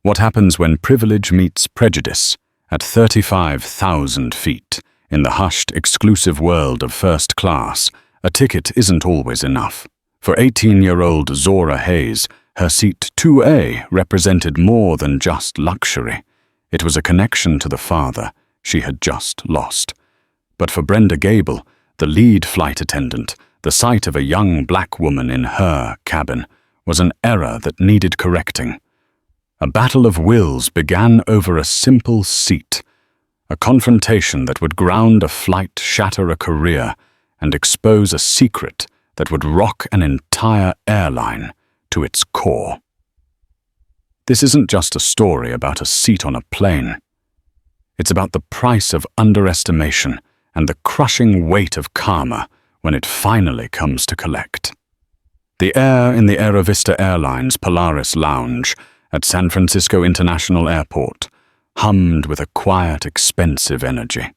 What happens when privilege meets prejudice at 35,000 feet in the hushed, exclusive world of first class? A ticket isn't always enough. For 18-year-old Zora Hayes, her seat 2A represented more than just luxury. It was a connection to the father she had just lost. But for Brenda Gable, the lead flight attendant, the sight of a young black woman in her cabin was an error that needed correcting. A battle of wills began over a simple seat, a confrontation that would ground a flight, shatter a career, and expose a secret that would rock an entire airline to its core. This isn't just a story about a seat on a plane. It's about the price of underestimation and the crushing weight of karma when it finally comes to collect. The air in the AeroVista Airlines Polaris Lounge at San Francisco International Airport hummed with a quiet, expensive energy.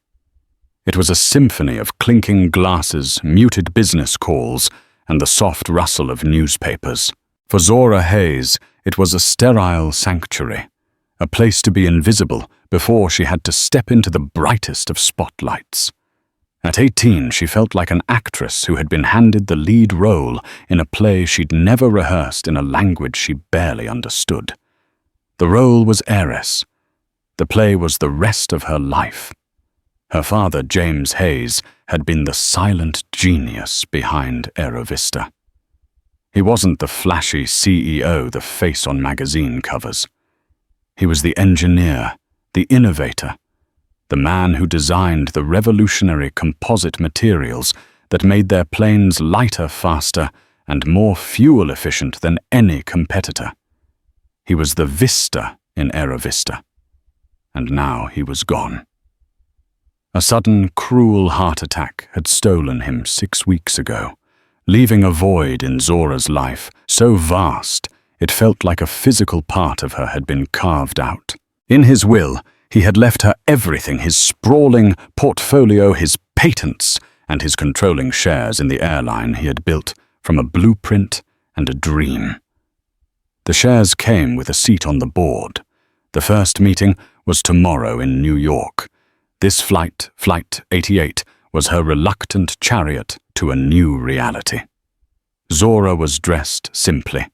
It was a symphony of clinking glasses, muted business calls, and the soft rustle of newspapers. For Zora Hayes, it was a sterile sanctuary, a place to be invisible before she had to step into the brightest of spotlights. At 18, she felt like an actress who had been handed the lead role in a play she'd never rehearsed in a language she barely understood. The role was heiress. The play was the rest of her life. Her father, James Hayes, had been the silent genius behind AeroVista. He wasn't the flashy CEO, the face on magazine covers. He was the engineer, the innovator, the man who designed the revolutionary composite materials that made their planes lighter, faster, and more fuel-efficient than any competitor. He was the Vista in AeroVista. And now he was gone. A sudden, cruel heart attack had stolen him 6 weeks ago, leaving a void in Zora's life so vast it felt like a physical part of her had been carved out. In his will, he had left her everything: his sprawling portfolio, his patents, and his controlling shares in the airline he had built from a blueprint and a dream. The shares came with a seat on the board. The first meeting was tomorrow in New York. This flight, Flight 88, was her reluctant chariot to a new reality. Zora was dressed simply.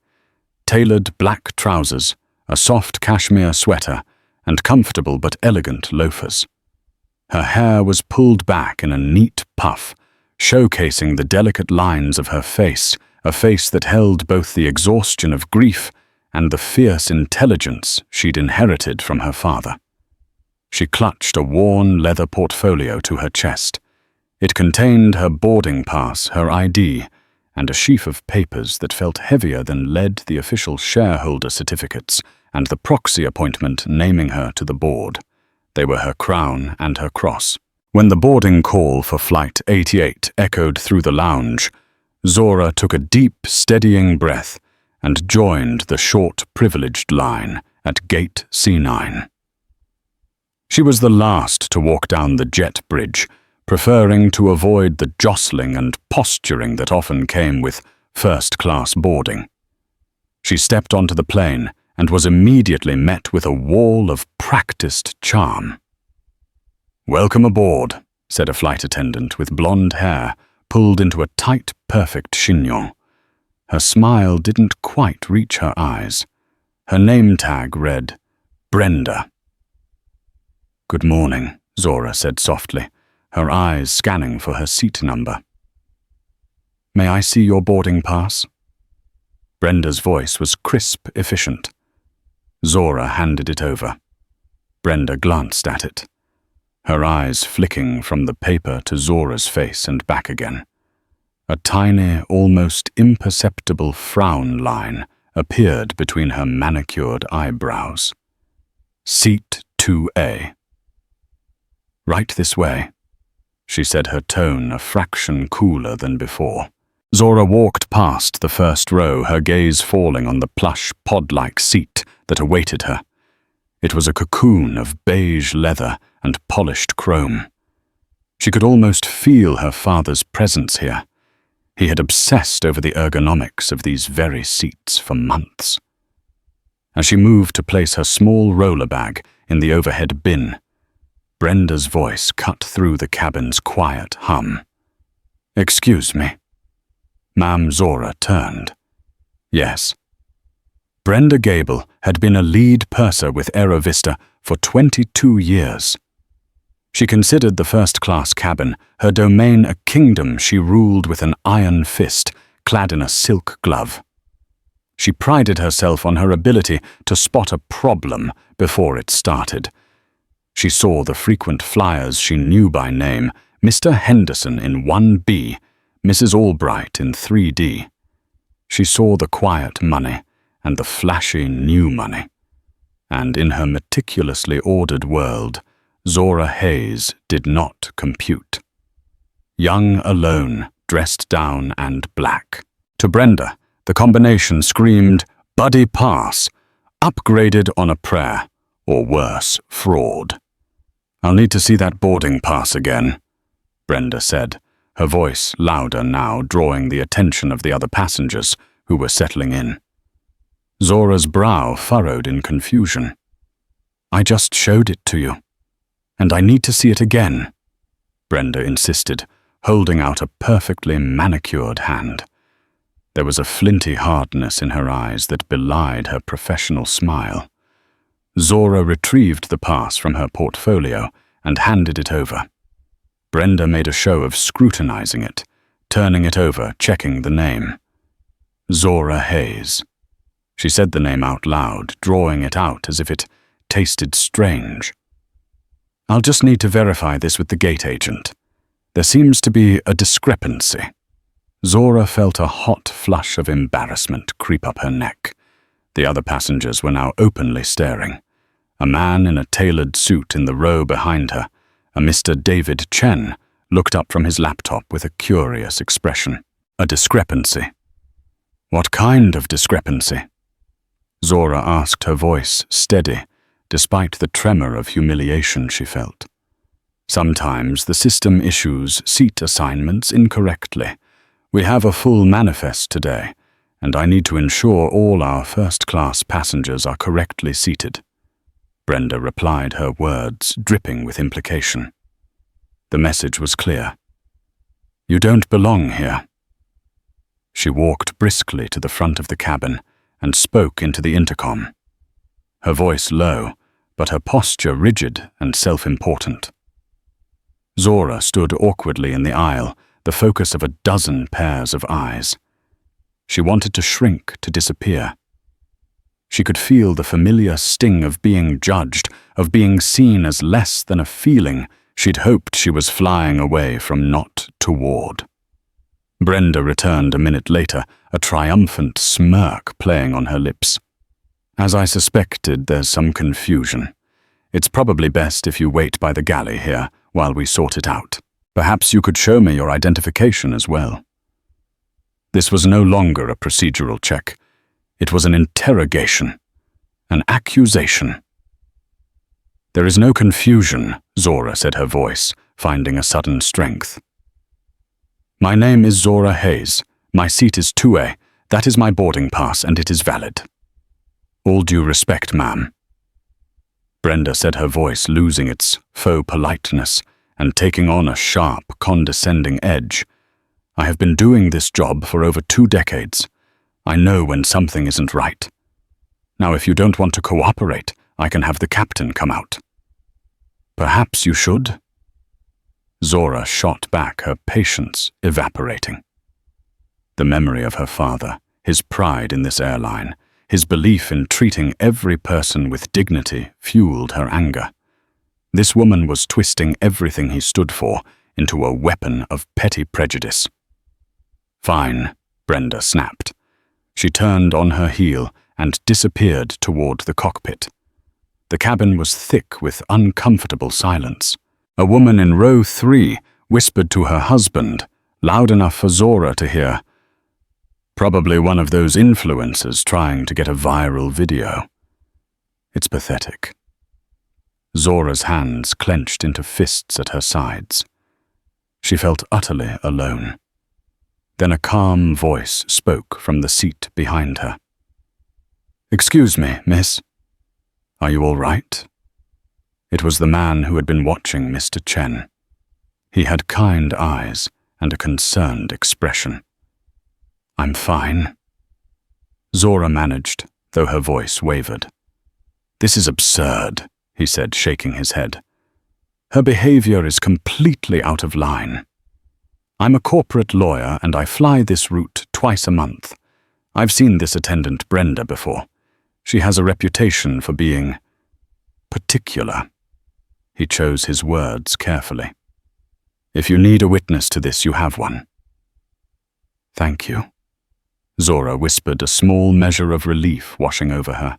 Tailored black trousers, a soft cashmere sweater, and comfortable but elegant loafers. Her hair was pulled back in a neat puff, showcasing the delicate lines of her face, a face that held both the exhaustion of grief and the fierce intelligence she'd inherited from her father. She clutched a worn leather portfolio to her chest. It contained her boarding pass, her ID, and a sheaf of papers that felt heavier than lead: the official shareholder certificates and the proxy appointment naming her to the board. They were her crown and her cross. When the boarding call for Flight 88 echoed through the lounge, Zora took a deep, steadying breath and joined the short, privileged line at Gate C9. She was the last to walk down the jet bridge, preferring to avoid the jostling and posturing that often came with first-class boarding. She stepped onto the plane and was immediately met with a wall of practiced charm. "Welcome aboard," said a flight attendant with blonde hair pulled into a tight, perfect chignon. Her smile didn't quite reach her eyes. Her name tag read, Brenda. "Good morning," Zora said softly, her eyes scanning for her seat number. "May I see your boarding pass?" Brenda's voice was crisp, efficient. Zora handed it over. Brenda glanced at it, her eyes flicking from the paper to Zora's face and back again. A tiny, almost imperceptible frown line appeared between her manicured eyebrows. "Seat 2A. "Right this way," she said, her tone a fraction cooler than before. Zora walked past the first row, her gaze falling on the plush, pod-like seat that awaited her. It was a cocoon of beige leather and polished chrome. She could almost feel her father's presence here. He had obsessed over the ergonomics of these very seats for months. as she moved to place her small roller bag in the overhead bin. Brenda's voice cut through the cabin's quiet hum. "Excuse me." Ma'am Zora turned. Yes. Brenda Gable had been a lead purser with AeroVista for 22 years. She considered the first-class cabin her domain, a kingdom she ruled with an iron fist clad in a silk glove. She prided herself on her ability to spot a problem before it started. She saw the frequent flyers she knew by name, Mr. Henderson in 1B, Mrs. Albright in 3D. She saw the quiet money and the flashy new money. And in her meticulously ordered world, Zora Hayes did not compute. Young alone, dressed down and black. To Brenda, the combination screamed, "Buddy pass," upgraded on a prayer, or worse, fraud. "I'll need to see that boarding pass again," Brenda said, her voice louder now, drawing the attention of the other passengers who were settling in. Zora's brow furrowed in confusion. "I just showed it to you, and I need to see it again," Brenda insisted, holding out a perfectly manicured hand. There was a flinty hardness in her eyes that belied her professional smile. Zora retrieved the pass from her portfolio and handed it over. Brenda made a show of scrutinizing it, turning it over, checking the name. Zora Hayes. She said the name out loud, drawing it out as if it tasted strange. "I'll just need to verify this with the gate agent. There seems to be a discrepancy." Zora felt a hot flush of embarrassment creep up her neck. The other passengers were now openly staring. A man in a tailored suit in the row behind her, a Mr. David Chen, looked up from his laptop with a curious expression. A discrepancy. What kind of discrepancy? Zora asked, her voice steady, despite the tremor of humiliation she felt. Sometimes the system issues seat assignments incorrectly. We have a full manifest today, and I need to ensure all our first-class passengers are correctly seated. Brenda replied, her words dripping with implication. The message was clear. "You don't belong here." She walked briskly to the front of the cabin and spoke into the intercom. Her voice low, but her posture rigid and self-important. Zora stood awkwardly in the aisle, the focus of a dozen pairs of eyes. She wanted to shrink, to disappear. She could feel the familiar sting of being judged, of being seen as less than a feeling she'd hoped she was flying away from, not toward. Brenda returned a minute later, a triumphant smirk playing on her lips. "As I suspected, there's some confusion. It's probably best if you wait by the galley here while we sort it out. Perhaps you could show me your identification as well." This was no longer a procedural check. It was an interrogation, an accusation. "There is no confusion," Zora said, her voice finding a sudden strength. "My name is Zora Hayes. My seat is 2A. That is my boarding pass, and it is valid." "All due respect, ma'am," Brenda said, her voice losing its faux politeness and taking on a sharp, condescending edge. "I have been doing this job for over 2 decades. I know when something isn't right. Now, if you don't want to cooperate, I can have the captain come out." "Perhaps you should." Zora shot back, her patience evaporating. The memory of her father, his pride in this airline, his belief in treating every person with dignity fueled her anger. This woman was twisting everything he stood for into a weapon of petty prejudice. "Fine," Brenda snapped. She turned on her heel and disappeared toward the cockpit. The cabin was thick with uncomfortable silence. A woman in row 3 whispered to her husband, loud enough for Zora to hear. Probably one of those influencers trying to get a viral video. It's pathetic. Zora's hands clenched into fists at her sides. She felt utterly alone. Then a calm voice spoke from the seat behind her. "Excuse me, miss. Are you all right?" It was the man who had been watching Mr. Chen. He had kind eyes and a concerned expression. "I'm fine," Zora managed, though her voice wavered. "This is absurd," he said, shaking his head. "Her behavior is completely out of line. I'm a corporate lawyer and I fly this route twice a month. I've seen this attendant Brenda before. She has a reputation for being particular." He chose his words carefully. "If you need a witness to this, you have one." "Thank you," Zora whispered, a small measure of relief washing over her.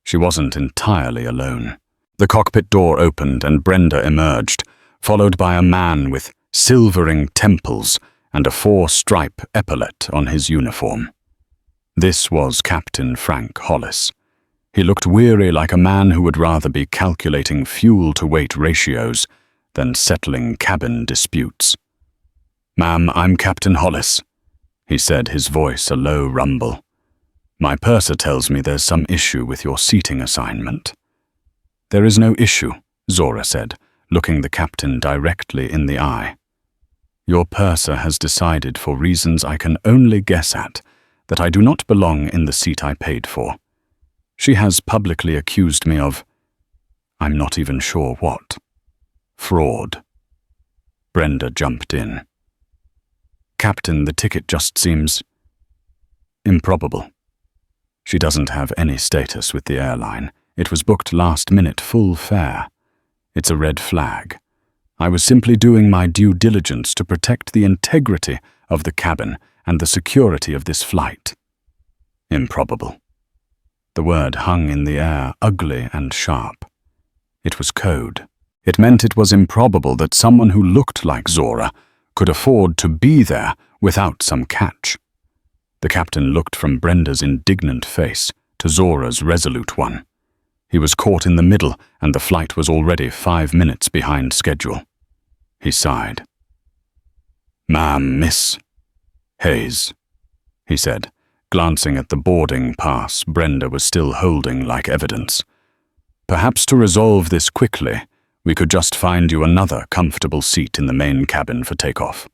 She wasn't entirely alone. The cockpit door opened and Brenda emerged, followed by a man with silvering temples and a 4-stripe epaulet on his uniform. This was Captain Frank Hollis. He looked weary, like a man who would rather be calculating fuel-to-weight ratios than settling cabin disputes. "Ma'am, I'm Captain Hollis," he said, his voice a low rumble. "My purser tells me there's some issue with your seating assignment." "There is no issue," Zora said, looking the captain directly in the eye. "Your purser has decided, for reasons I can only guess at, that I do not belong in the seat I paid for. She has publicly accused me of, I'm not even sure what, fraud." Brenda jumped in. "Captain, the ticket just seems improbable. She doesn't have any status with the airline. It was booked last minute, full fare. It's a red flag. I was simply doing my due diligence to protect the integrity of the cabin and the security of this flight." Improbable. The word hung in the air, ugly and sharp. It was code. It meant it was improbable that someone who looked like Zora could afford to be there without some catch. The captain looked from Brenda's indignant face to Zora's resolute one. He was caught in the middle, and the flight was already 5 minutes behind schedule. He sighed. "Ma'am, Miss Hayes," he said, glancing at the boarding pass Brenda was still holding like evidence. "Perhaps to resolve this quickly, we could just find you another comfortable seat in the main cabin for takeoff.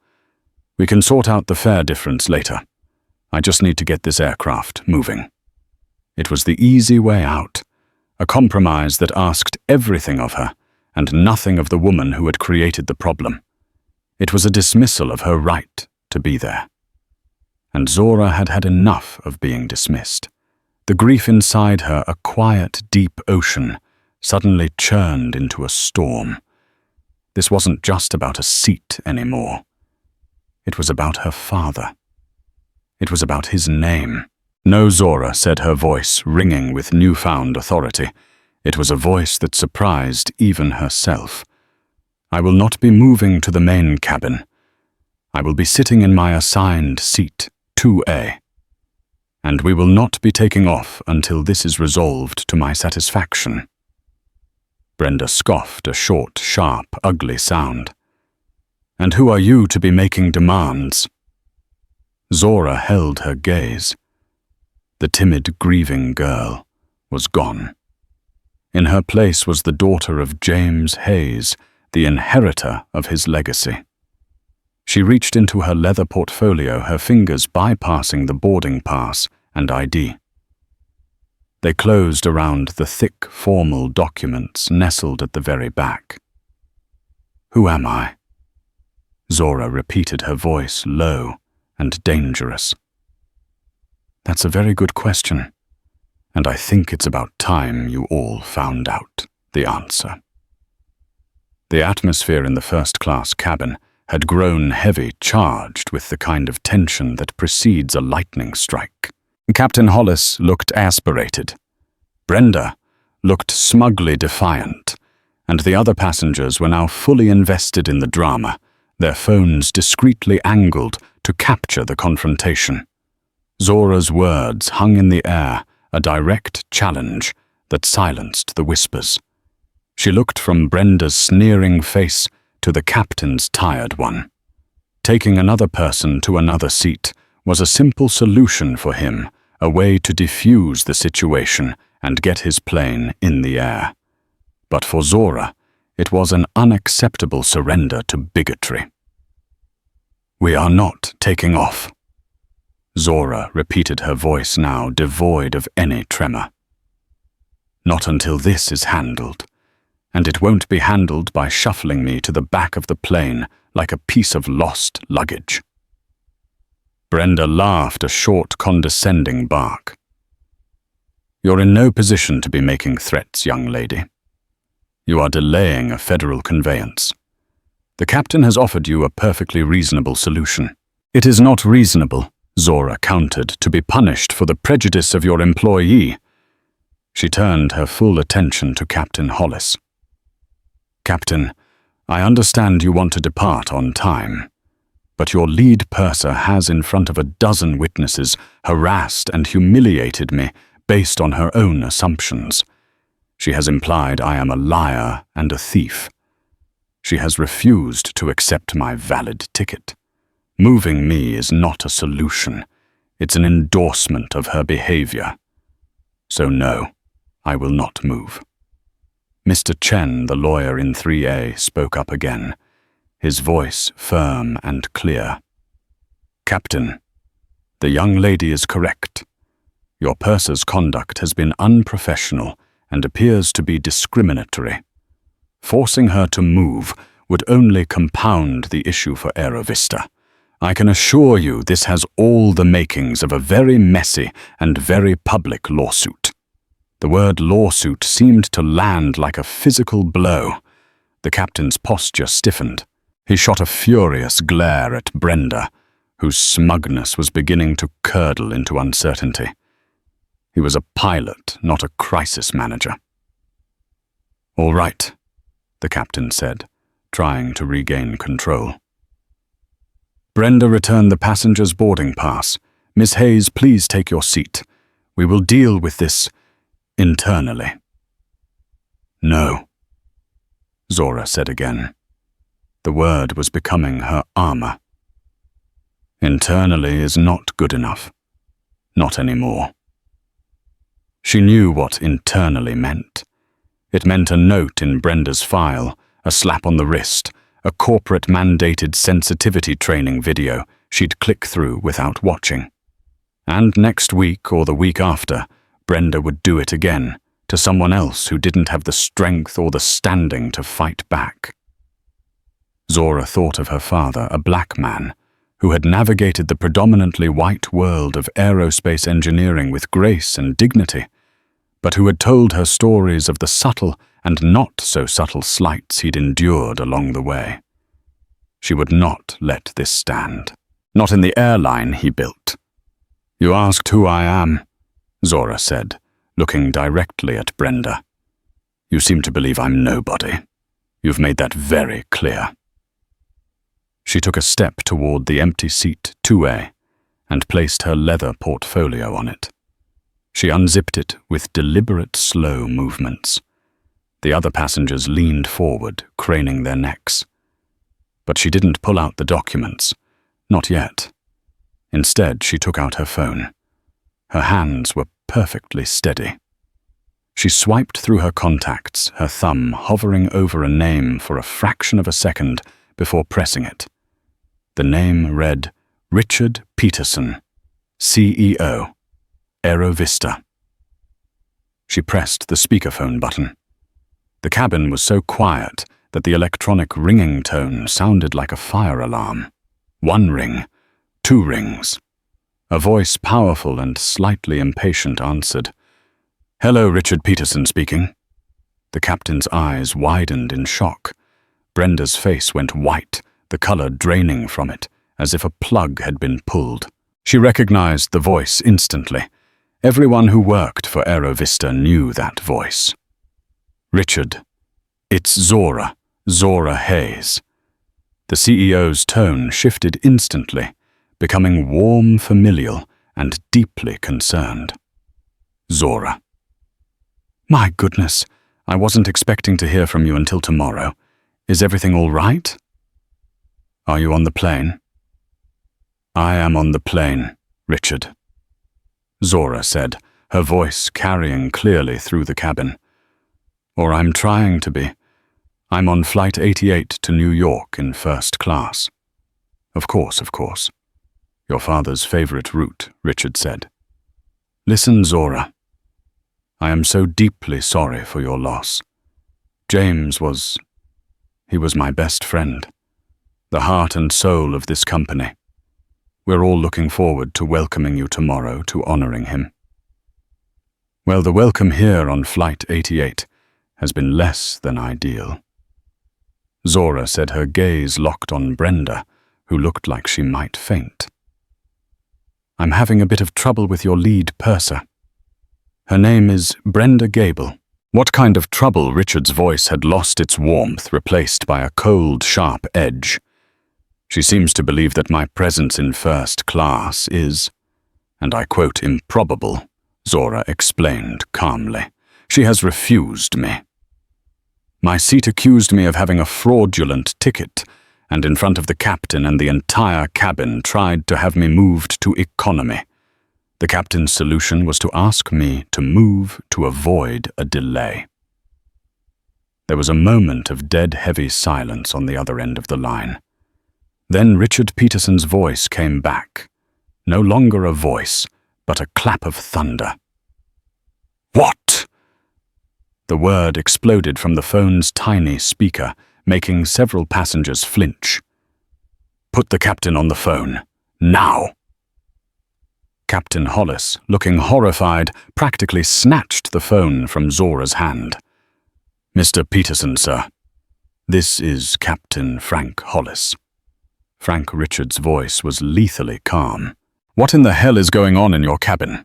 We can sort out the fare difference later. I just need to get this aircraft moving." It was the easy way out, a compromise that asked everything of her and nothing of the woman who had created the problem. It was a dismissal of her right to be there. And Zora had had enough of being dismissed. The grief inside her, a quiet, deep ocean, suddenly churned into a storm. This wasn't just about a seat anymore. It was about her father. It was about his name. "No, Zora," said her voice, ringing with newfound authority. It was a voice that surprised even herself. "I will not be moving to the main cabin. I will be sitting in my assigned seat, 2A. And we will not be taking off until this is resolved to my satisfaction." Brenda scoffed, a short, sharp, ugly sound. "And who are you to be making demands?" Zora held her gaze. The timid, grieving girl was gone. In her place was the daughter of James Hayes, the inheritor of his legacy. She reached into her leather portfolio, her fingers bypassing the boarding pass and ID. They closed around the thick, formal documents nestled at the very back. "Who am I?" Zora repeated, her voice low and dangerous. "That's a very good question, and I think it's about time you all found out the answer." The atmosphere in the first-class cabin had grown heavy, charged with the kind of tension that precedes a lightning strike. Captain Hollis looked aspirated. Brenda looked smugly defiant, and the other passengers were now fully invested in the drama, their phones discreetly angled to capture the confrontation. Zora's words hung in the air, a direct challenge that silenced the whispers. She looked from Brenda's sneering face to the captain's tired one. Taking another person to another seat was a simple solution for him, a way to defuse the situation and get his plane in the air. But for Zora, it was an unacceptable surrender to bigotry. "We are not taking off." Zora repeated, her voice now devoid of any tremor. "Not until this is handled, and it won't be handled by shuffling me to the back of the plane like a piece of lost luggage." Brenda laughed, a short, condescending bark. "You're in no position to be making threats, young lady. You are delaying a federal conveyance. The captain has offered you a perfectly reasonable solution." "It is not reasonable," Zora countered, "to be punished for the prejudice of your employee." She turned her full attention to Captain Hollis. "Captain, I understand you want to depart on time, but your lead purser has, in front of a dozen witnesses, harassed and humiliated me based on her own assumptions. She has implied I am a liar and a thief. She has refused to accept my valid ticket. Moving me is not a solution. It's an endorsement of her behavior. So no, I will not move." Mr. Chen, the lawyer in 3A, spoke up again, his voice firm and clear. "Captain, the young lady is correct. Your purser's conduct has been unprofessional and appears to be discriminatory. Forcing her to move would only compound the issue for AeroVista. I can assure you this has all the makings of a very messy and very public lawsuit." The word lawsuit seemed to land like a physical blow. The captain's posture stiffened. He shot a furious glare at Brenda, whose smugness was beginning to curdle into uncertainty. He was a pilot, not a crisis manager. "All right," the captain said, trying to regain control. Brenda returned the passenger's boarding pass. "Miss Hayes, please take your seat. We will deal with this internally." "No," Zora said again. The word was becoming her armor. "Internally is not good enough. Not anymore." She knew what internally meant. It meant a note in Brenda's file, a slap on the wrist, a corporate-mandated sensitivity training video she'd click through without watching. And next week or the week after, Brenda would do it again, to someone else who didn't have the strength or the standing to fight back. Zora thought of her father, a black man, who had navigated the predominantly white world of aerospace engineering with grace and dignity, but who had told her stories of the subtle and not so subtle slights he'd endured along the way. She would not let this stand. Not in the airline he built. "You asked who I am," Zora said, looking directly at Brenda. "You seem to believe I'm nobody. You've made that very clear." She took a step toward the empty seat 2A and placed her leather portfolio on it. She unzipped it with deliberate, slow movements. The other passengers leaned forward, craning their necks. But she didn't pull out the documents. Not yet. Instead, she took out her phone. Her hands were perfectly steady. She swiped through her contacts, her thumb hovering over a name for a fraction of a second before pressing it. The name read Richard Peterson, CEO, AeroVista. She pressed the speakerphone button. The cabin was so quiet that the electronic ringing tone sounded like a fire alarm. 1 ring, 2 rings. A voice, powerful and slightly impatient, answered. "Hello, Richard Peterson speaking." The captain's eyes widened in shock. Brenda's face went white, the color draining from it, as if a plug had been pulled. She recognized the voice instantly. Everyone who worked for AeroVista knew that voice. "Richard, it's Zora Hayes." The CEO's tone shifted instantly, becoming warm, familial, and deeply concerned. "Zora." "My goodness, I wasn't expecting to hear from you until tomorrow. Is everything all right?" "Are you on the plane?" "I am on the plane, Richard." Zora said, her voice carrying clearly through the cabin. Or I'm trying to be. I'm on Flight 88 to New York in first class. Of course. Your father's favorite route, Richard said. Listen, Zora. I am so deeply sorry for your loss. James was my best friend, the heart and soul of this company. We're all looking forward to welcoming you tomorrow to honoring him. Well, the welcome here on Flight 88 has been less than ideal. Zora said, her gaze locked on Brenda, who looked like she might faint. I'm having a bit of trouble with your lead purser. Her name is Brenda Gable. What kind of trouble? Richard's voice had lost its warmth, replaced by a cold, sharp edge. She seems to believe that my presence in first class is, and I quote, improbable, Zora explained calmly. She has refused me. My seat accused me of having a fraudulent ticket, and in front of the captain and the entire cabin tried to have me moved to economy. The captain's solution was to ask me to move to avoid a delay. There was a moment of dead heavy silence on the other end of the line. Then Richard Peterson's voice came back. No longer a voice, but a clap of thunder. What? The word exploded from the phone's tiny speaker, making several passengers flinch. Put the captain on the phone. Now! Captain Hollis, looking horrified, practically snatched the phone from Zora's hand. Mr. Peterson, sir. This is Captain Frank Hollis. Frank Richards' voice was lethally calm. What in the hell is going on in your cabin?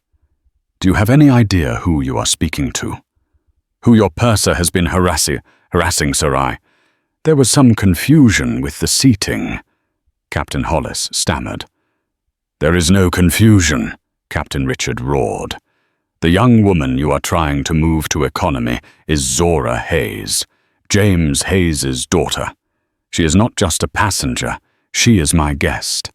Do you have any idea who you are speaking to? Who your purser has been harassing, Sarai? There was some confusion with the seating, Captain Hollis stammered. There is no confusion, Captain Richard roared. The young woman you are trying to move to economy is Zora Hayes, James Hayes's daughter. She is not just a passenger, she is my guest.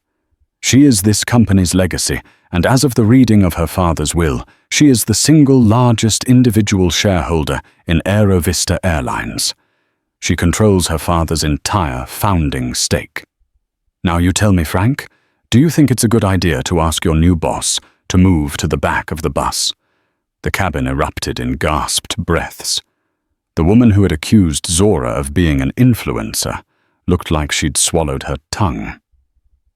She is this company's legacy, and as of the reading of her father's will, she is the single largest individual shareholder in AeroVista Airlines. She controls her father's entire founding stake. Now you tell me, Frank, do you think it's a good idea to ask your new boss to move to the back of the bus? The cabin erupted in gasped breaths. The woman who had accused Zora of being an influencer looked like she'd swallowed her tongue.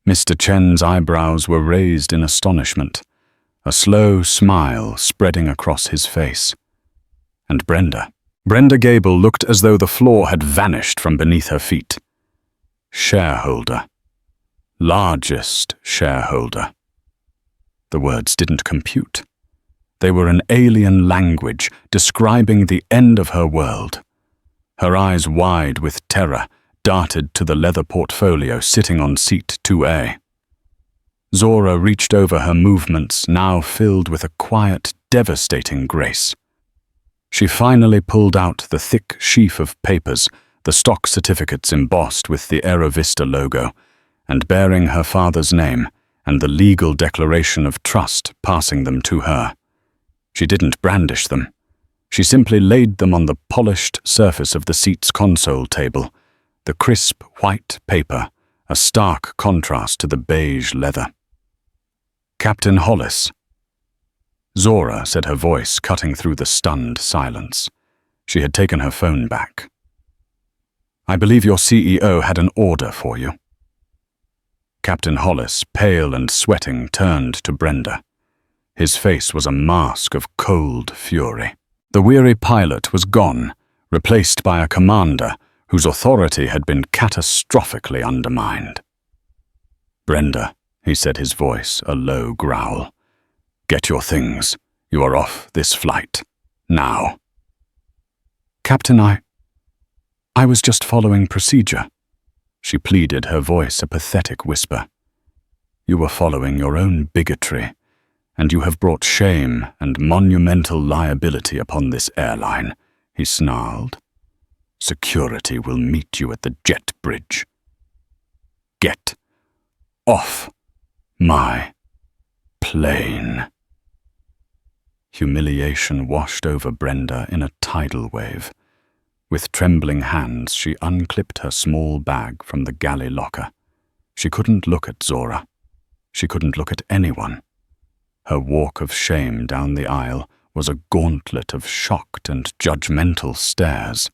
Mr. Chen's eyebrows were raised in astonishment, a slow smile spreading across his face. And Brenda Gable looked as though the floor had vanished from beneath her feet. Shareholder. Largest shareholder. The words didn't compute. They were an alien language describing the end of her world. Her eyes wide with terror darted to the leather portfolio sitting on seat 2A. Zora reached over her movements, now filled with a quiet, devastating grace. She finally pulled out the thick sheaf of papers, the stock certificates embossed with the AeroVista logo, and bearing her father's name and the legal declaration of trust passing them to her. She didn't brandish them. She simply laid them on the polished surface of the seat's console table, the crisp white paper, a stark contrast to the beige leather. Captain Hollis. Zora said, her voice cutting through the stunned silence. She had taken her phone back. I believe your CEO had an order for you. Captain Hollis, pale and sweating, turned to Brenda. His face was a mask of cold fury. The weary pilot was gone, replaced by a commander whose authority had been catastrophically undermined. Brenda, he said, his voice a low growl. Get your things. You are off this flight. Now. Captain, I was just following procedure. She pleaded, her voice a pathetic whisper. You were following your own bigotry, and you have brought shame and monumental liability upon this airline, he snarled. Security will meet you at the jet bridge. Get off my plane. Humiliation washed over Brenda in a tidal wave. With trembling hands, she unclipped her small bag from the galley locker. She couldn't look at Zora. She couldn't look at anyone. Her walk of shame down the aisle was a gauntlet of shocked and judgmental stares.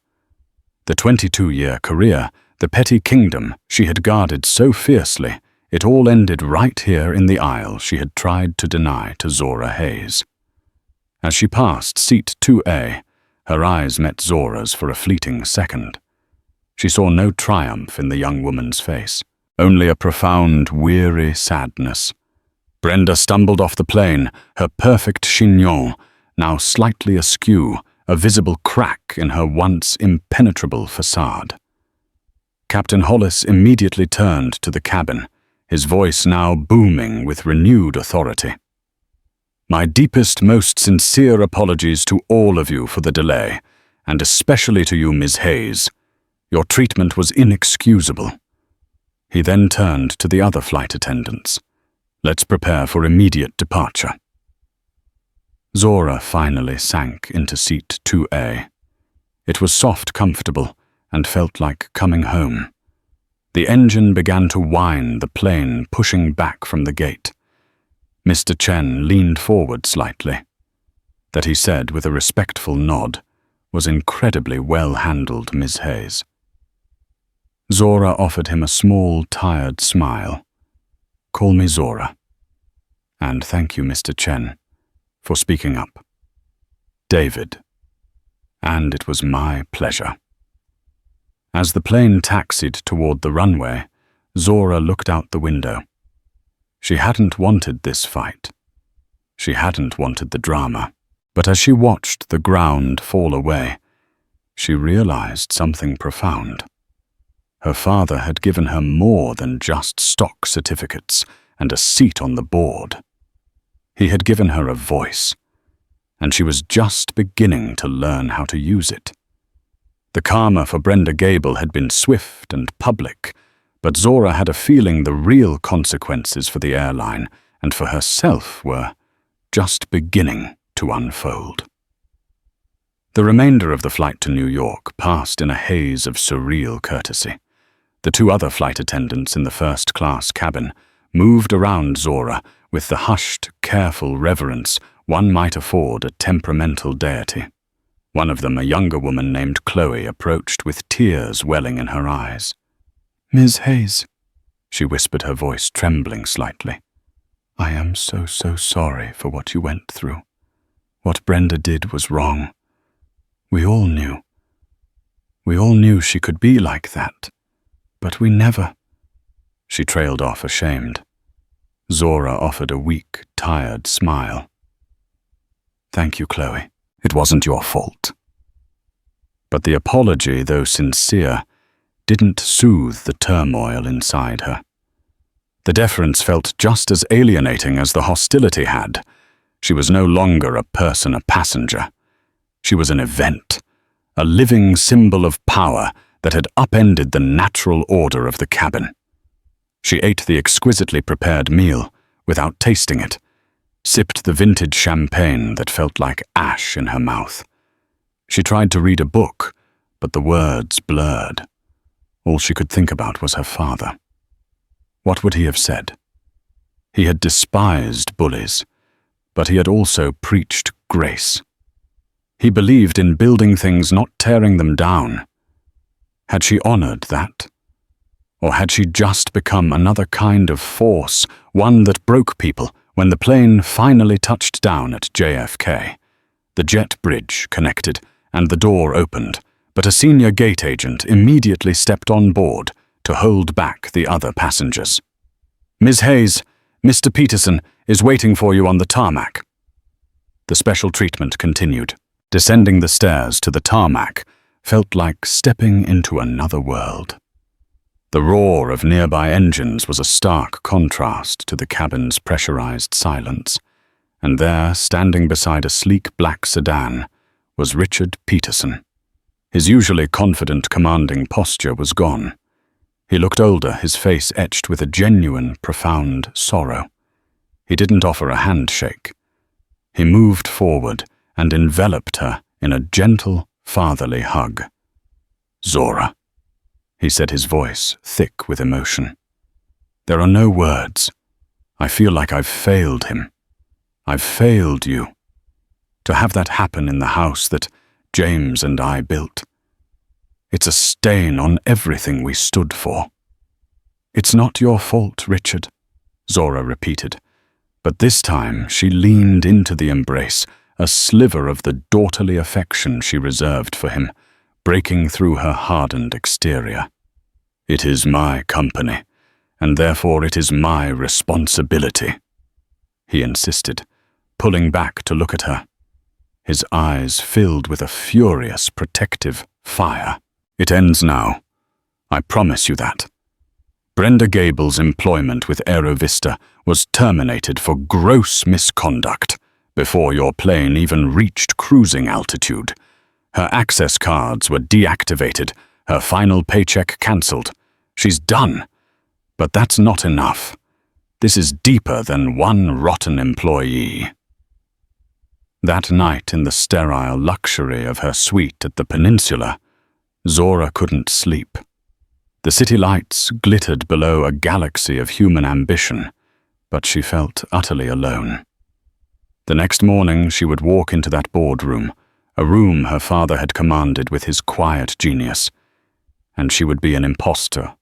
The 22-year career, the petty kingdom she had guarded so fiercely, it all ended right here in the aisle she had tried to deny to Zora Hayes. As she passed seat 2A, her eyes met Zora's for a fleeting second. She saw no triumph in the young woman's face, only a profound, weary sadness. Brenda stumbled off the plane, her perfect chignon now slightly askew, a visible crack in her once impenetrable facade. Captain Hollis immediately turned to the cabin, his voice now booming with renewed authority. My deepest, most sincere apologies to all of you for the delay, and especially to you, Ms. Hayes. Your treatment was inexcusable. He then turned to the other flight attendants. Let's prepare for immediate departure. Zora finally sank into seat 2A. It was soft, comfortable, and felt like coming home. The engine began to whine, the plane pushing back from the gate. Mr. Chen leaned forward slightly. That he said with a respectful nod was incredibly well handled, Ms. Hayes. Zora offered him a small, tired smile. Call me Zora. And thank you, Mr. Chen, for speaking up. David. And it was my pleasure. As the plane taxied toward the runway, Zora looked out the window. She hadn't wanted this fight. She hadn't wanted the drama. But as she watched the ground fall away, she realized something profound. Her father had given her more than just stock certificates and a seat on the board. He had given her a voice, and she was just beginning to learn how to use it. The karma for Brenda Gable had been swift and public, but Zora had a feeling the real consequences for the airline and for herself were just beginning to unfold. The remainder of the flight to New York passed in a haze of surreal courtesy. The two other flight attendants in the first-class cabin moved around Zora with the hushed, careful reverence one might afford a temperamental deity. One of them, a younger woman named Chloe, approached with tears welling in her eyes. Ms. Hayes, she whispered, her voice trembling slightly. I am so sorry for what you went through. What Brenda did was wrong. We all knew. We all knew she could be like that. But we never... She trailed off, ashamed. Zora offered a weak, tired smile. Thank you, Chloe. It wasn't your fault. But the apology, though sincere, didn't soothe the turmoil inside her. The deference felt just as alienating as the hostility had. She was no longer a person, a passenger. She was an event, a living symbol of power that had upended the natural order of the cabin. She ate the exquisitely prepared meal without tasting it, sipped the vintage champagne that felt like ash in her mouth. She tried to read a book, but the words blurred. All she could think about was her father. What would he have said? He had despised bullies, but he had also preached grace. He believed in building things, not tearing them down. Had she honored that? Or had she just become another kind of force, one that broke people when the plane finally touched down at JFK? The jet bridge connected, and the door opened, but a senior gate agent immediately stepped on board to hold back the other passengers. Ms. Hayes, Mr. Peterson is waiting for you on the tarmac. The special treatment continued. Descending the stairs to the tarmac felt like stepping into another world. The roar of nearby engines was a stark contrast to the cabin's pressurized silence, and there, standing beside a sleek black sedan, was Richard Peterson. His usually confident, commanding posture was gone. He looked older, his face etched with a genuine, profound sorrow. He didn't offer a handshake. He moved forward and enveloped her in a gentle, fatherly hug. "Zora," he said, his voice thick with emotion. "There are no words. I feel like I've failed him. I've failed you. To have that happen in the house that James and I built. It's a stain on everything we stood for." "It's not your fault, Richard," Zora repeated, but this time she leaned into the embrace, a sliver of the daughterly affection she reserved for him, breaking through her hardened exterior. "It is my company, and therefore it is my responsibility," he insisted, pulling back to look at her. His eyes filled with a furious, protective fire. "It ends now. I promise you that. Brenda Gable's employment with AeroVista was terminated for gross misconduct before your plane even reached cruising altitude. Her access cards were deactivated, her final paycheck cancelled. She's done. But that's not enough. This is deeper than one rotten employee." That night in the sterile luxury of her suite at the peninsula, Zora couldn't sleep. The city lights glittered below a galaxy of human ambition, but she felt utterly alone. The next morning she would walk into that boardroom, a room her father had commanded with his quiet genius, and she would be an imposter,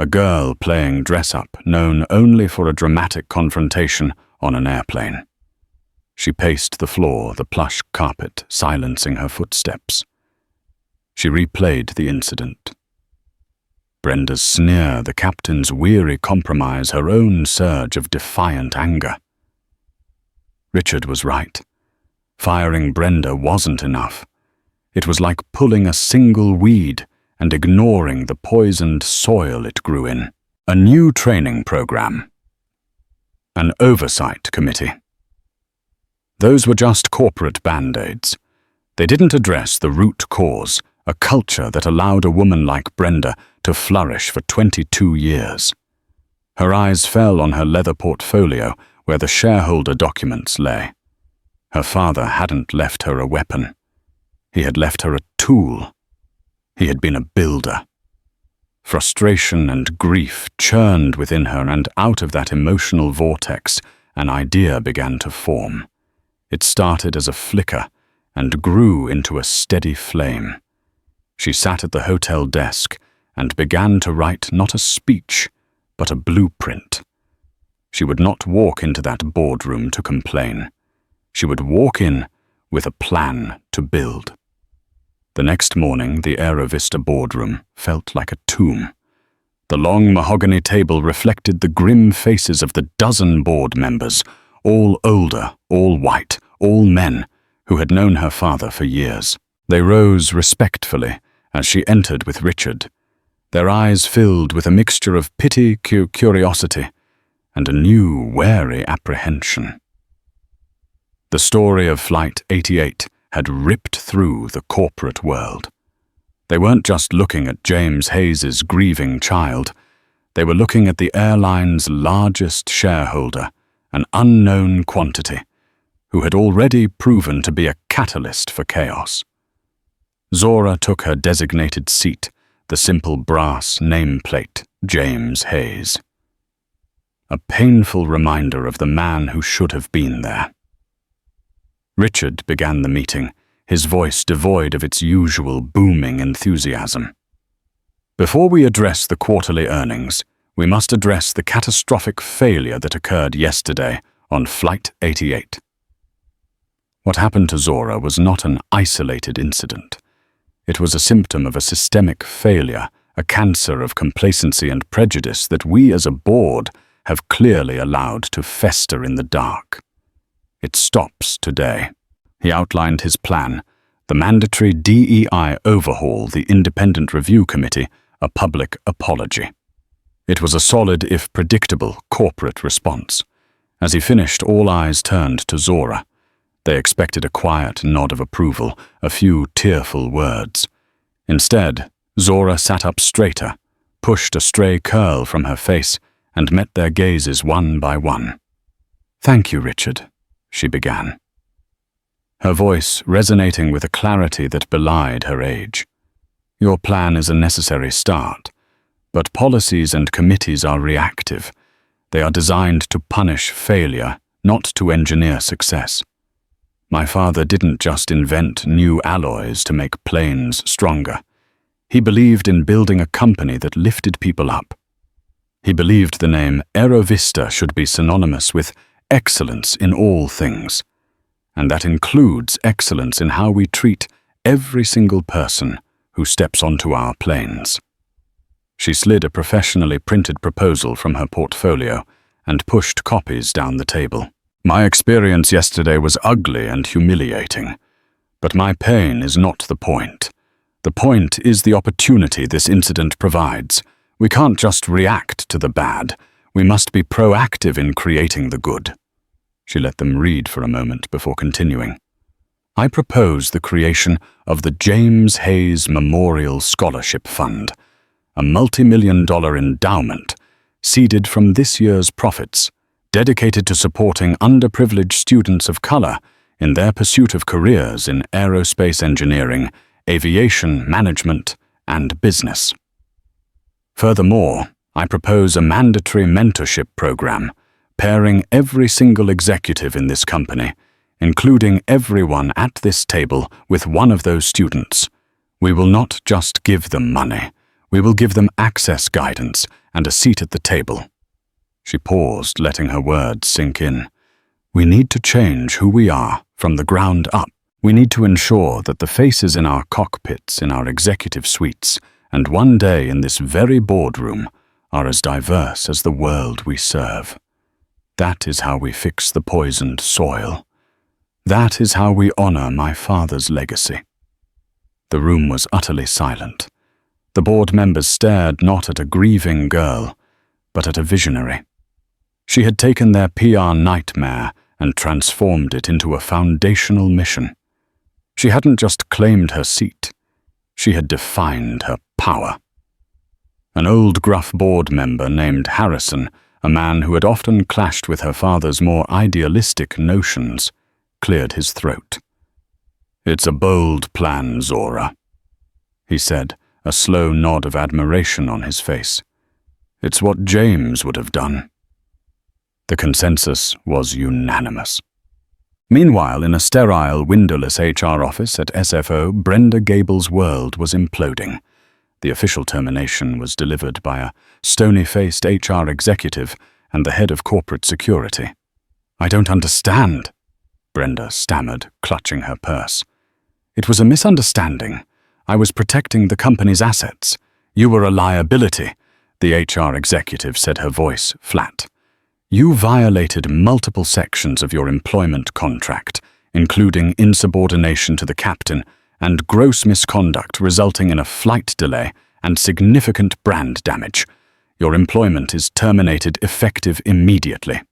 a girl playing dress-up, known only for a dramatic confrontation on an airplane. She paced the floor, the plush carpet silencing her footsteps. She replayed the incident. Brenda's sneer, the captain's weary compromise, her own surge of defiant anger. Richard was right. Firing Brenda wasn't enough. It was like pulling a single weed and ignoring the poisoned soil it grew in. A new training program. An oversight committee. Those were just corporate band-aids. They didn't address the root cause, a culture that allowed a woman like Brenda to flourish for 22 years. Her eyes fell on her leather portfolio where the shareholder documents lay. Her father hadn't left her a weapon. He had left her a tool. He had been a builder. Frustration and grief churned within her, and out of that emotional vortex, an idea began to form. It started as a flicker and grew into a steady flame. She sat at the hotel desk and began to write not a speech, but a blueprint. She would not walk into that boardroom to complain. She would walk in with a plan to build. The next morning, the AeroVista boardroom felt like a tomb. The long mahogany table reflected the grim faces of the dozen board members, all older, all white, all men, who had known her father for years. They rose respectfully as she entered with Richard, their eyes filled with a mixture of pity, curiosity, and a new, wary apprehension. The story of Flight 88 had ripped through the corporate world. They weren't just looking at James Hayes' grieving child. They were looking at the airline's largest shareholder, an unknown quantity, who had already proven to be a catalyst for chaos. Zora took her designated seat, the simple brass nameplate, James Hayes. A painful reminder of the man who should have been there. Richard began the meeting, his voice devoid of its usual booming enthusiasm. "Before we address the quarterly earnings, we must address the catastrophic failure that occurred yesterday on Flight 88. What happened to Zora was not an isolated incident. It was a symptom of a systemic failure, a cancer of complacency and prejudice that we as a board have clearly allowed to fester in the dark. It stops today." He outlined his plan, the mandatory DEI overhaul, the Independent Review Committee, a public apology. It was a solid, if predictable, corporate response. As he finished, all eyes turned to Zora. They expected a quiet nod of approval, a few tearful words. Instead, Zora sat up straighter, pushed a stray curl from her face, and met their gazes one by one. "Thank you, Richard," she began, her voice resonating with a clarity that belied her age. Your plan is a necessary start, but policies and committees are reactive. They are designed to punish failure, not to engineer success. My father didn't just invent new alloys to make planes stronger. He believed in building a company that lifted people up. He believed the name AeroVista should be synonymous with excellence in all things, and that includes excellence in how we treat every single person who steps onto our planes. She slid a professionally printed proposal from her portfolio and pushed copies down the table. My experience yesterday was ugly and humiliating, but my pain is not the point. The point is the opportunity this incident provides. We can't just react to the bad. We must be proactive in creating the good. She let them read for a moment before continuing. I propose the creation of the James Hayes Memorial Scholarship Fund, a multi-million-dollar endowment seeded from this year's profits, dedicated to supporting underprivileged students of color in their pursuit of careers in aerospace engineering, aviation management, and business. Furthermore, I propose a mandatory mentorship program pairing every single executive in this company, including everyone at this table, with one of those students. We will not just give them money. We will give them access guidance and a seat at the table. She paused, letting her words sink in. We need to change who we are from the ground up. We need to ensure that the faces in our cockpits, in our executive suites, and one day in this very boardroom are as diverse as the world we serve. That is how we fix the poisoned soil. That is how we honor my father's legacy. The room was utterly silent. The board members stared not at a grieving girl, but at a visionary. She had taken their PR nightmare and transformed it into a foundational mission. She hadn't just claimed her seat. She had defined her power. An old gruff board member named Harrison, a man who had often clashed with her father's more idealistic notions, cleared his throat. It's a bold plan, Zora, he said, a slow nod of admiration on his face. It's what James would have done. The consensus was unanimous. Meanwhile, in a sterile, windowless HR office at SFO, Brenda Gable's world was imploding. The official termination was delivered by a stony-faced HR executive and the head of corporate security. I don't understand, Brenda stammered, clutching her purse. It was a misunderstanding. I was protecting the company's assets. You were a liability, the HR executive said, her voice flat. You violated multiple sections of your employment contract, including insubordination to the captain and gross misconduct resulting in a flight delay and significant brand damage. Your employment is terminated effective immediately.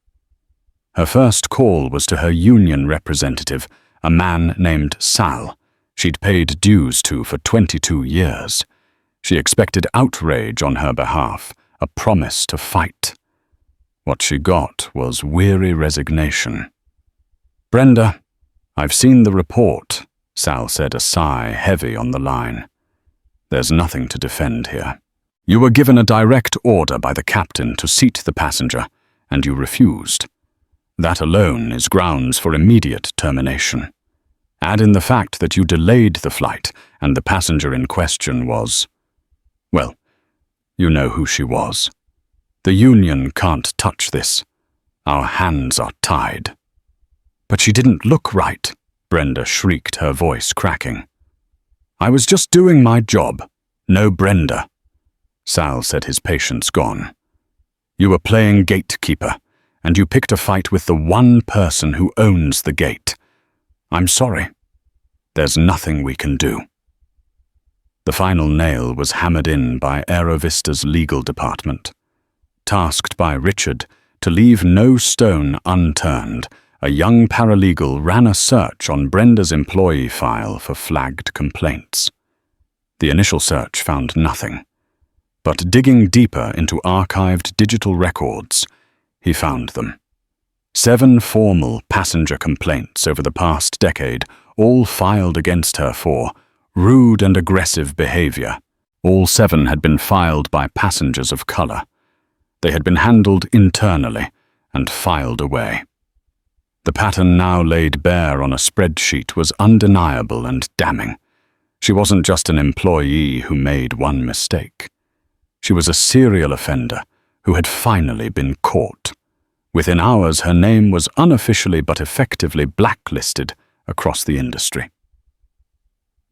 Her first call was to her union representative, a man named Sal. She'd paid dues to for 22 years. She expected outrage on her behalf, a promise to fight. What she got was weary resignation. Brenda, I've seen the report, Sal said, a sigh heavy on the line. There's nothing to defend here. You were given a direct order by the captain to seat the passenger, and you refused. That alone is grounds for immediate termination. Add in the fact that you delayed the flight, and the passenger in question was, well, you know who she was. The union can't touch this. Our hands are tied. But she didn't look right, Brenda shrieked, her voice cracking. I was just doing my job. No Brenda. Sal said, his patience gone. You were playing gatekeeper, and you picked a fight with the one person who owns the gate. I'm sorry. There's nothing we can do. The final nail was hammered in by AeroVista's legal department. Tasked by Richard to leave no stone unturned, a young paralegal ran a search on Brenda's employee file for flagged complaints. The initial search found nothing, but digging deeper into archived digital records, he found them. 7 formal passenger complaints over the past decade, all filed against her for rude and aggressive behavior. All 7 had been filed by passengers of color. They had been handled internally and filed away. The pattern now laid bare on a spreadsheet was undeniable and damning. She wasn't just an employee who made one mistake. She was a serial offender who had finally been caught. Within hours, her name was unofficially but effectively blacklisted across the industry.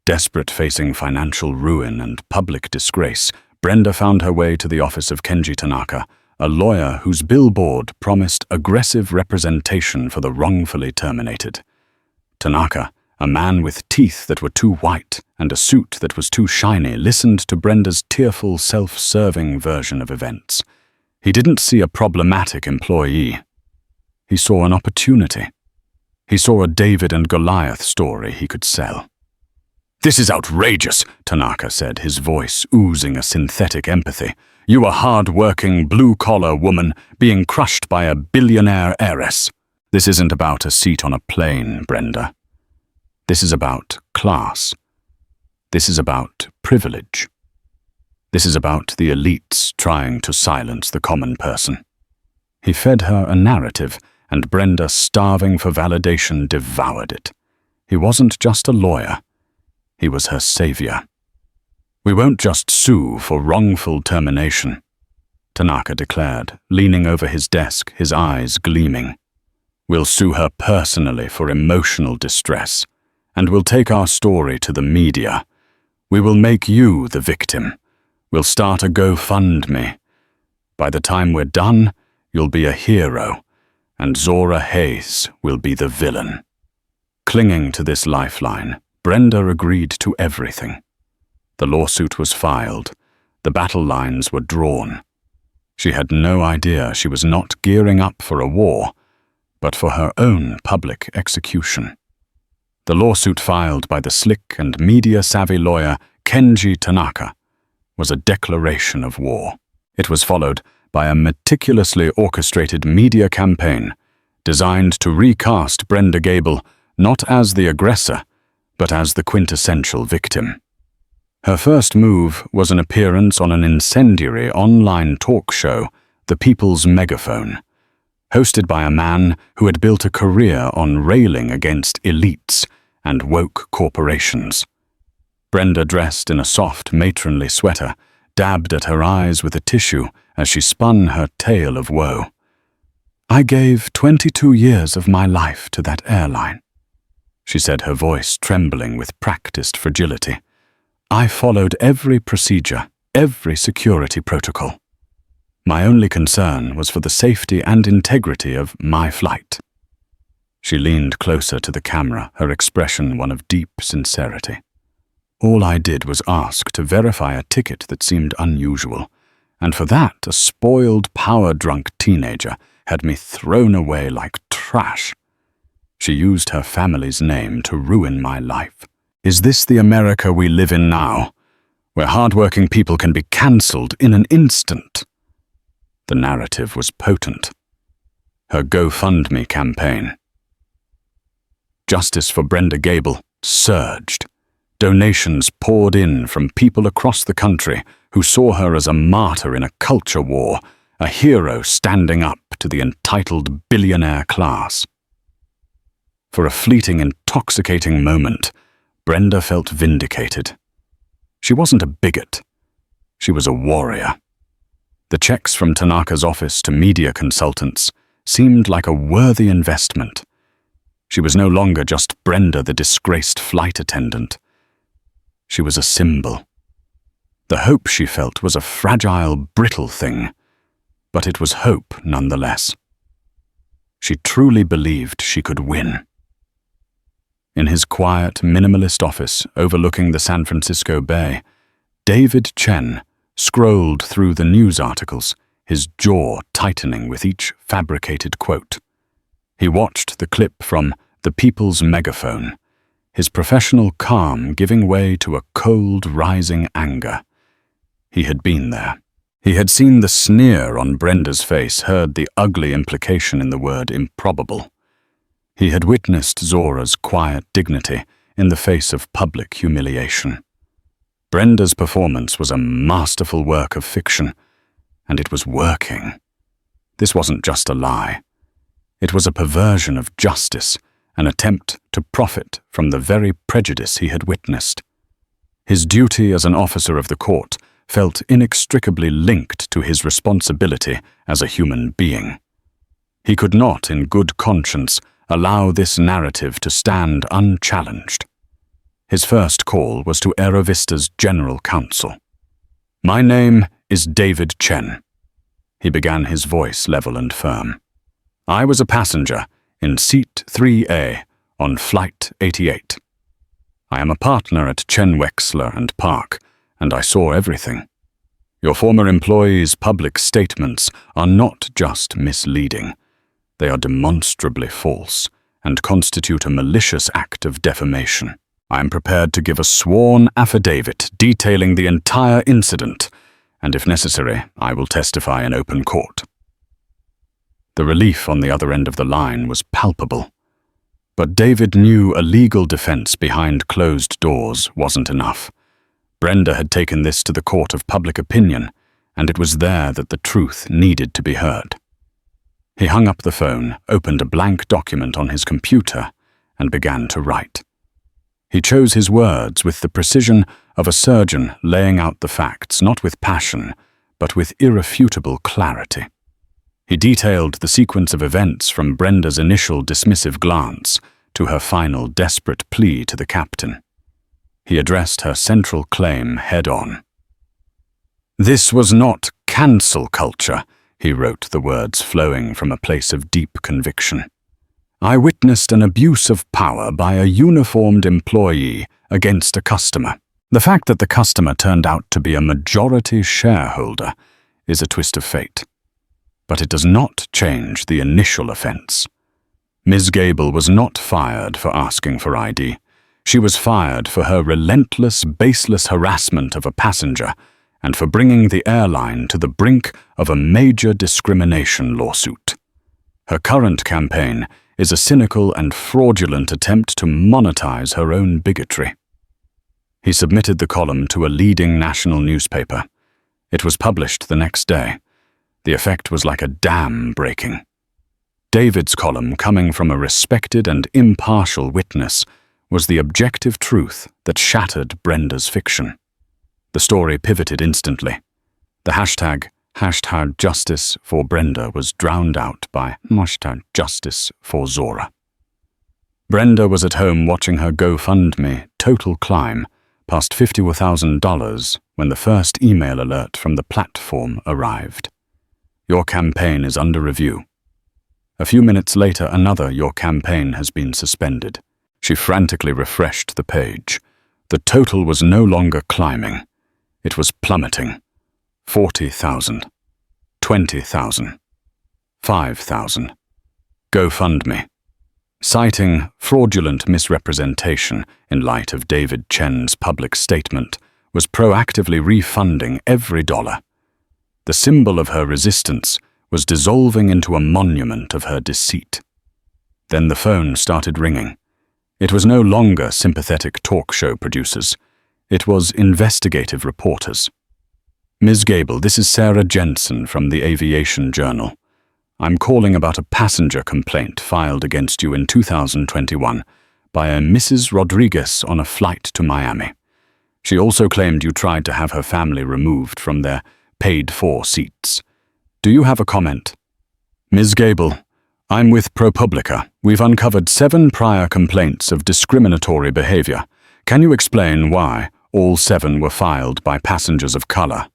Desperate, facing financial ruin and public disgrace, Brenda found her way to the office of Kenji Tanaka, a lawyer whose billboard promised aggressive representation for the wrongfully terminated. Tanaka, a man with teeth that were too white and a suit that was too shiny, listened to Brenda's tearful, self-serving version of events. He didn't see a problematic employee. He saw an opportunity. He saw a David and Goliath story he could sell. "This is outrageous," Tanaka said, his voice oozing a synthetic empathy. "You a hard-working, blue-collar woman being crushed by a billionaire heiress. This isn't about a seat on a plane, Brenda. This is about class. This is about privilege. This is about the elites trying to silence the common person." He fed her a narrative, and Brenda, starving for validation, devoured it. He wasn't just a lawyer. He was her savior. "We won't just sue for wrongful termination," Tanaka declared, leaning over his desk, his eyes gleaming. "We'll sue her personally for emotional distress, and we'll take our story to the media. We will make you the victim. We'll start a GoFundMe. By the time we're done, you'll be a hero, and Zora Hayes will be the villain." Clinging to this lifeline, Brenda agreed to everything. The lawsuit was filed. The battle lines were drawn. She had no idea she was not gearing up for a war, but for her own public execution. The lawsuit filed by the slick and media-savvy lawyer Kenji Tanaka was a declaration of war. It was followed by a meticulously orchestrated media campaign designed to recast Brenda Gable not as the aggressor, but as the quintessential victim. Her first move was an appearance on an incendiary online talk show, The People's Megaphone, hosted by a man who had built a career on railing against elites and woke corporations. Brenda, dressed in a soft, matronly sweater, dabbed at her eyes with a tissue as she spun her tale of woe. "I gave 22 years of my life to that airline," she said, her voice trembling with practiced fragility. "I followed every procedure, every security protocol. My only concern was for the safety and integrity of my flight." She leaned closer to the camera, her expression one of deep sincerity. "All I did was ask to verify a ticket that seemed unusual, and for that a spoiled, power-drunk teenager had me thrown away like trash. She used her family's name to ruin my life. Is this the America we live in now, where hardworking people can be cancelled in an instant?" The narrative was potent. Her GoFundMe campaign. Justice for Brenda Gable surged. Donations poured in from people across the country who saw her as a martyr in a culture war, a hero standing up to the entitled billionaire class. For a fleeting, intoxicating moment, Brenda felt vindicated. She wasn't a bigot. She was a warrior. The checks from Tanaka's office to media consultants seemed like a worthy investment. She was no longer just Brenda, the disgraced flight attendant. She was a symbol. The hope she felt was a fragile, brittle thing, but it was hope nonetheless. She truly believed she could win. In his quiet, minimalist office overlooking the San Francisco Bay, David Chen scrolled through the news articles, his jaw tightening with each fabricated quote. He watched the clip from The People's Megaphone, his professional calm giving way to a cold, rising anger. He had been there. He had seen the sneer on Brenda's face, heard the ugly implication in the word improbable. He had witnessed Zora's quiet dignity in the face of public humiliation. Brenda's performance was a masterful work of fiction, and it was working. This wasn't just a lie. It was a perversion of justice, an attempt to profit from the very prejudice he had witnessed. His duty as an officer of the court felt inextricably linked to his responsibility as a human being. He could not, in good conscience, allow this narrative to stand unchallenged. His first call was to AeroVista's general counsel. "My name is David Chen." He began, his voice level and firm. "I was a passenger in seat 3A on Flight 88. I am a partner at Chen Wexler and Park, and I saw everything. Your former employee's public statements are not just misleading. They are demonstrably false and constitute a malicious act of defamation. I am prepared to give a sworn affidavit detailing the entire incident, and if necessary, I will testify in open court." The relief on the other end of the line was palpable. But David knew a legal defense behind closed doors wasn't enough. Brenda had taken this to the court of public opinion, and it was there that the truth needed to be heard. He hung up the phone, opened a blank document on his computer, and began to write. He chose his words with the precision of a surgeon laying out the facts, not with passion, but with irrefutable clarity. He detailed the sequence of events from Brenda's initial dismissive glance to her final desperate plea to the captain. He addressed her central claim head-on. "This was not cancel culture," he wrote, the words flowing from a place of deep conviction. "I witnessed an abuse of power by a uniformed employee against a customer. The fact that the customer turned out to be a majority shareholder is a twist of fate. But it does not change the initial offense. Ms. Gable was not fired for asking for ID. She was fired for her relentless, baseless harassment of a passenger and for bringing the airline to the brink of a major discrimination lawsuit. Her current campaign is a cynical and fraudulent attempt to monetize her own bigotry." He submitted the column to a leading national newspaper. It was published the next day. The effect was like a dam breaking. David's column, coming from a respected and impartial witness, was the objective truth that shattered Brenda's fiction. The story pivoted instantly. The hashtag #Justice for Brenda was drowned out by #Justice for Zora. Brenda was at home watching her GoFundMe total climb past $50,000 when the first email alert from the platform arrived. "Your campaign is under review." A few minutes later, another "Your campaign has been suspended." She frantically refreshed the page. The total was no longer climbing. It was plummeting. 40,000. 20,000. 5,000. GoFundMe. Citing fraudulent misrepresentation in light of David Chen's public statement, was proactively refunding every dollar. The symbol of her resistance was dissolving into a monument of her deceit. Then the phone started ringing. It was no longer sympathetic talk show producers. It was investigative reporters. "Ms. Gable, this is Sarah Jensen from the Aviation Journal. I'm calling about a passenger complaint filed against you in 2021 by a Mrs. Rodriguez on a flight to Miami. She also claimed you tried to have her family removed from their paid-for seats. Do you have a comment?" "Ms. Gable, I'm with ProPublica. We've uncovered 7 prior complaints of discriminatory behavior. Can you explain why all 7 were filed by passengers of color?"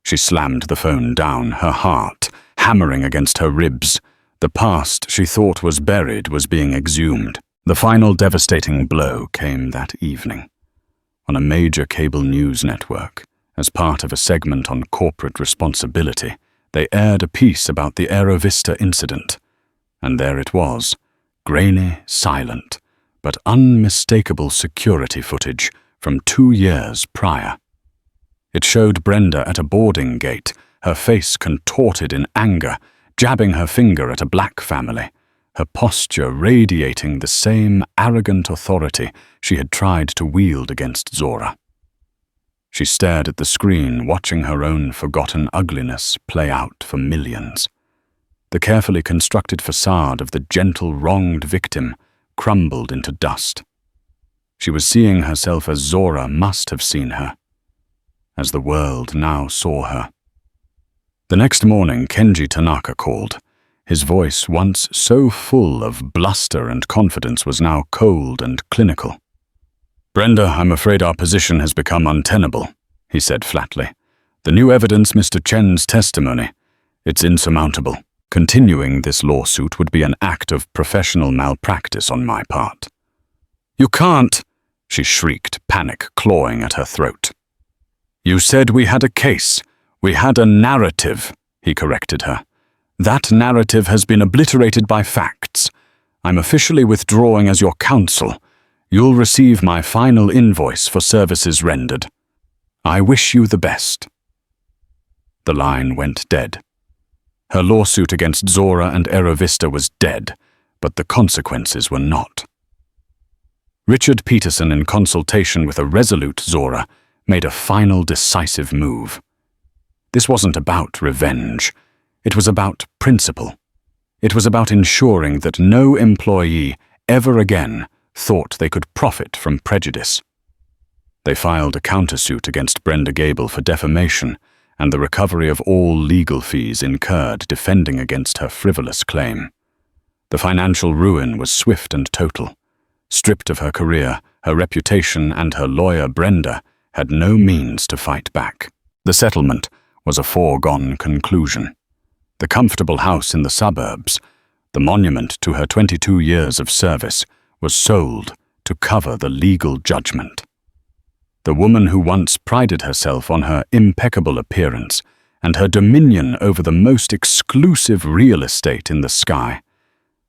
She slammed the phone down, her heart hammering against her ribs. The past she thought was buried was being exhumed. The final devastating blow came that evening. On a major cable news network, as part of a segment on corporate responsibility, they aired a piece about the AeroVista incident. And there it was, grainy, silent, but unmistakable security footage from 2 years prior. It showed Brenda at a boarding gate, her face contorted in anger, jabbing her finger at a black family, her posture radiating the same arrogant authority she had tried to wield against Zora. She stared at the screen, watching her own forgotten ugliness play out for millions. The carefully constructed facade of the gentle, wronged victim crumbled into dust. She was seeing herself as Zora must have seen her, as the world now saw her. The next morning, Kenji Tanaka called. His voice, once so full of bluster and confidence, was now cold and clinical. "Brenda, I'm afraid our position has become untenable," he said flatly. "The new evidence, Mr. Chen's testimony, it's insurmountable. Continuing this lawsuit would be an act of professional malpractice on my part." "You can't," she shrieked, panic clawing at her throat. "You said we had a case. We had a narrative," he corrected her. "That narrative has been obliterated by facts. I'm officially withdrawing as your counsel. You'll receive my final invoice for services rendered. I wish you the best." The line went dead. Her lawsuit against Zora and AeroVista was dead, but the consequences were not. Richard Peterson, in consultation with a resolute Zora, made a final decisive move. This wasn't about revenge. It was about principle. It was about ensuring that no employee ever again thought they could profit from prejudice. They filed a countersuit against Brenda Gable for defamation and the recovery of all legal fees incurred defending against her frivolous claim. The financial ruin was swift and total. Stripped of her career, her reputation, and her lawyer Brenda had no means to fight back. The settlement was a foregone conclusion. The comfortable house in the suburbs, the monument to her 22 years of service, was sold to cover the legal judgment. The woman who once prided herself on her impeccable appearance and her dominion over the most exclusive real estate in the sky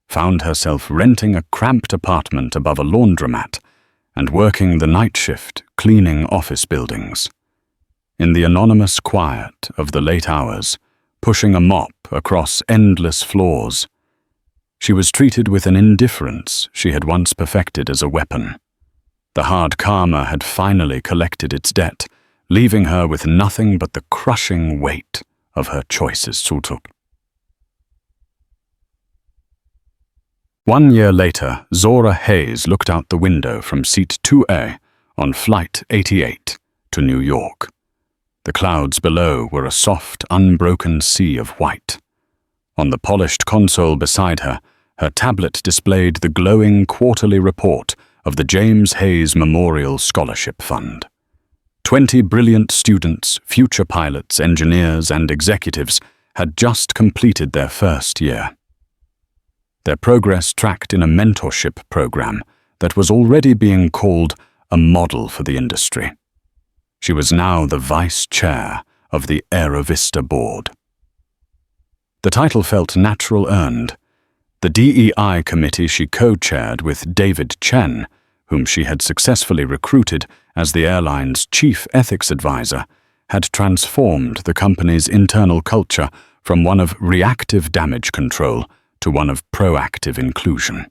found herself renting a cramped apartment above a laundromat and working the night shift cleaning office buildings. In the anonymous quiet of the late hours, pushing a mop across endless floors, she was treated with an indifference she had once perfected as a weapon. The hard karma had finally collected its debt, leaving her with nothing but the crushing weight of her choices. 1 year later, Zora Hayes looked out the window from seat 2A on Flight 88 to New York. The clouds below were a soft, unbroken sea of white. On the polished console beside her, her tablet displayed the glowing quarterly report of the James Hayes Memorial Scholarship Fund. 20 brilliant students, future pilots, engineers, and executives had just completed their first year. Their progress tracked in a mentorship program that was already being called a model for the industry. She was now the vice chair of the AeroVista board. The title felt natural earned. The DEI committee she co-chaired with David Chen, whom she had successfully recruited as the airline's chief ethics advisor, had transformed the company's internal culture from one of reactive damage control to one of proactive inclusion.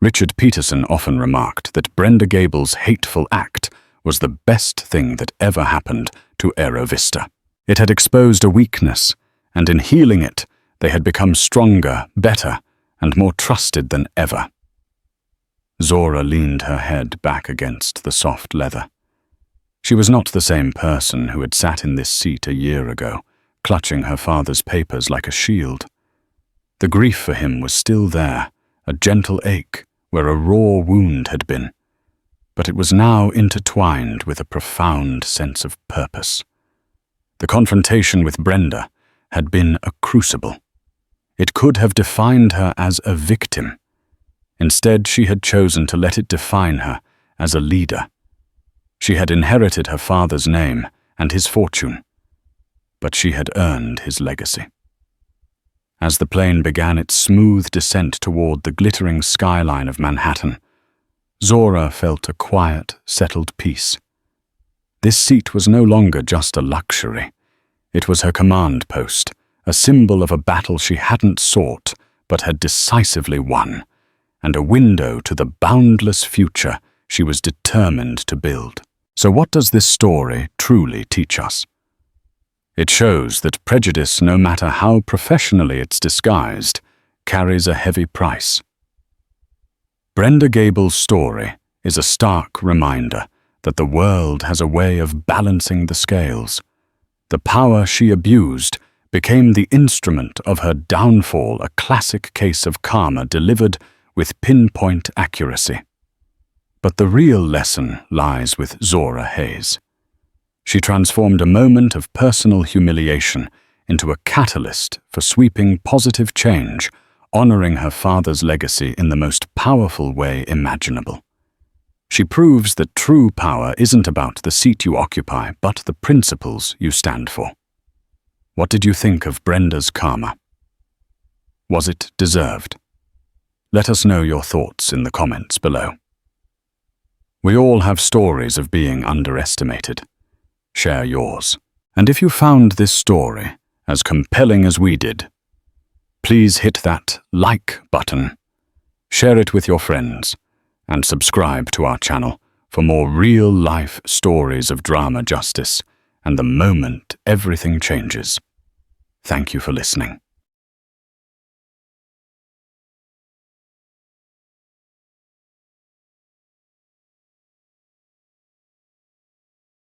Richard Peterson often remarked that Brenda Gable's hateful act was the best thing that ever happened to AeroVista. It had exposed a weakness, and in healing it, they had become stronger, better, and more trusted than ever. Zora leaned her head back against the soft leather. She was not the same person who had sat in this seat a year ago, clutching her father's papers like a shield. The grief for him was still there, a gentle ache where a raw wound had been, but it was now intertwined with a profound sense of purpose. The confrontation with Brenda had been a crucible. It could have defined her as a victim. Instead, she had chosen to let it define her as a leader. She had inherited her father's name and his fortune, but she had earned his legacy. As the plane began its smooth descent toward the glittering skyline of Manhattan, Zora felt a quiet, settled peace. This seat was no longer just a luxury. It was her command post, a symbol of a battle she hadn't sought but had decisively won, and a window to the boundless future she was determined to build. So what does this story truly teach us? It shows that prejudice, no matter how professionally it's disguised, carries a heavy price. Brenda Gable's story is a stark reminder that the world has a way of balancing the scales. The power she abused became the instrument of her downfall, a classic case of karma delivered with pinpoint accuracy. But the real lesson lies with Zora Hayes. She transformed a moment of personal humiliation into a catalyst for sweeping positive change, honoring her father's legacy in the most powerful way imaginable. She proves that true power isn't about the seat you occupy, but the principles you stand for. What did you think of Brenda's karma? Was it deserved? Let us know your thoughts in the comments below. We all have stories of being underestimated. Share yours. And if you found this story as compelling as we did, please hit that like button, share it with your friends, and subscribe to our channel for more real-life stories of drama justice and the moment everything changes. Thank you for listening.